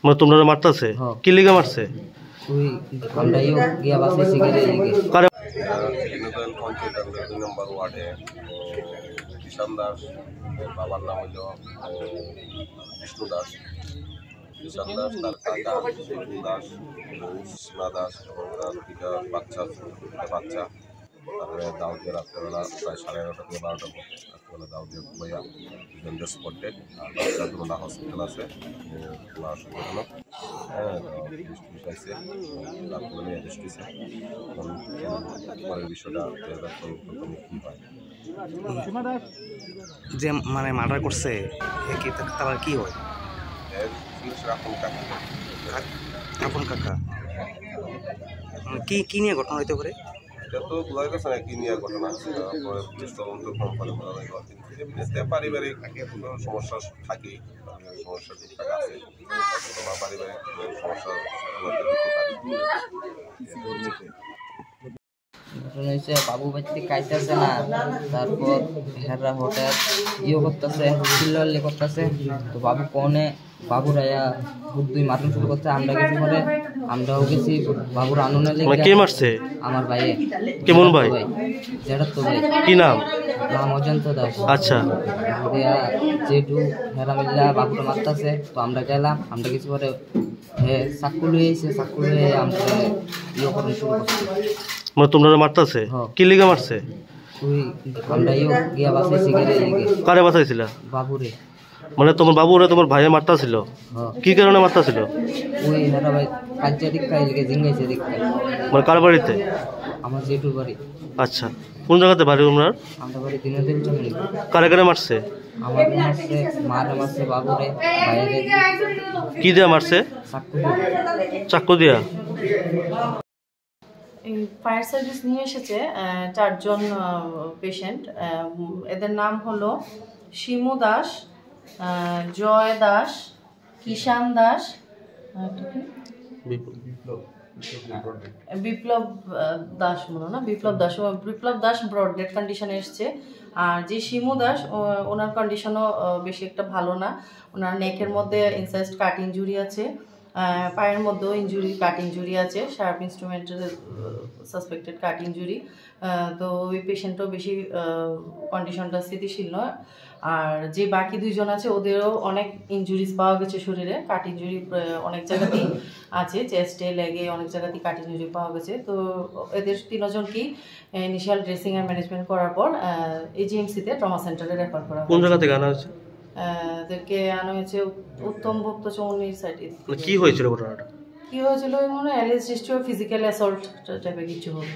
মানে তোমরা মারতেছে কি লিগা মারছে? নম্বর ওয়ার্ডে কিষান দাস, বাবার নাম হইল বিষ্ণু দাস। কিষান দাস, তার কাকা বিষ্ণু দাস, সীমা দাস এবং তার দুইটা বাচ্চা। তারপরে দাউদিয়া রাত্রেবেলা প্রায় 11:30 থেকে 12টার মধ্যে রাত্রেবেলা দাউদিয়া ঘুমাইয়া দুজন স্পটেড। আর বাচ্চা দুটা হসপিটাল আছে, অসুবিধাজনক। রাত্রেবেলা অ্যারেস্ট হয়েছে। পরের বিষয়টা কি হয় যে মানে মার্ডার করছে তার কি হয়? আপন কাকা কি নিয়ে ঘটনা হইতে পারে? এটা তো বোঝা যাচ্ছে না কি নিয়ে ঘটনা। পুলিশ তদন্ত পারিবারিক সমস্যা থাকেই, সমস্যা ঠিকঠাক আছে, পারিবারিক সমস্যা ঘটনা হয়েছে বাবু বাড়িতে খাইতেছে না, তারপর হেরা হঠাৎ করতেছে, চিল্লাল্লি করতেছে। তো বাবু কনে বাবুর আয়া বুদ্ধি মারণ শুরু করতে, আমরা কিছু করে আমরাও গেছি বাবুর আনন্দ। কে মারছে? আমার ভাই। কেমন ভাই? যেটা তো ভাই। কি নাম? নাম অজন্ত দাস। আচ্ছা, যেটু হেরা মিল্লা বাবুটা মারতেছে, তো আমরা গেলাম। আমরা কিছু করে চাকু লুয়ে আমরা করেন শুরু করছি। মানে তোমরা মারতেছে কি লিগা মারছে? আমরা গিয়া বাঁচাইছি। কারে বাঁচাইছিল? বাবুরে। মানে তোমার বাবুরে তোমার ভাইয়ে মারতাছিল? কি কারণে মারতাছিল? ওই হেরা ভাই কাজে দীক্ষা জিঙ্গাইছে দীক্ষা। মানে কার বাড়িতে? আমার জেঠুর বাড়ি। আচ্ছা, কোন জায়গাতে বাড়ি তোমার? আমরা বাড়ি দিনদিন চলে। কারে কারে মারছে? আমার মারছে, মারে মারছে বাবুরে, ভাইরে। কি দিয়া মারছে? চাকু দিয়া। এই ফায়ার সার্ভিস নিয়ে এসেছে 4 জন পেশেন্ট। এদের নাম হলো শিমু দাস, জয় দাস, কিষান দাস, বিপ্লব দাস মনে না, বিপ্লব দাস ব্রড ডেড কন্ডিশনে এসছে। আর যে শিমু দাস, ওনার কন্ডিশনও বেশি একটা ভালো না। ওনার নেকের মধ্যে ইনসাইজড কাট ইনজুরি আছে, পায়ের মধ্যেও কাট ইনজুরি আছে, শার্প ইনস্ট্রুমেন্টের সাসপেক্টেড কাট ইনজুরি। তো ওই পেশেন্টও বেশি কন্ডিশনটা স্থিতিশীল নয়। আর যে বাকি 2 জন আছে ওদেরও অনেক ইনজুরিজ পাওয়া গেছে শরীরে, কাট ইনজুরি অনেক জায়গাতেই আছে, চেস্টে লেগে অনেক জায়গাতেই কাট ইনজুরি পাওয়া গেছে। তো এদের 3 জনকেই ইনিশিয়াল ড্রেসিং অ্যান্ড ম্যানেজমেন্ট করার পর এজিএমসিতে ট্রমা সেন্টারে রেফার করা। কোন জায়গা থেকে আনা হয়েছে? এদেরকে আনা হয়েছে উত্তম ভক্ত চৌনির সাইডে। কি হয়েছিল ঘটনাটা? কি হয়েছিল মনে হয় অ্যালিজ হিস্ট্রি অফ ফিজিক্যাল অ্যাসল্ট টাইপের কিছু হবে।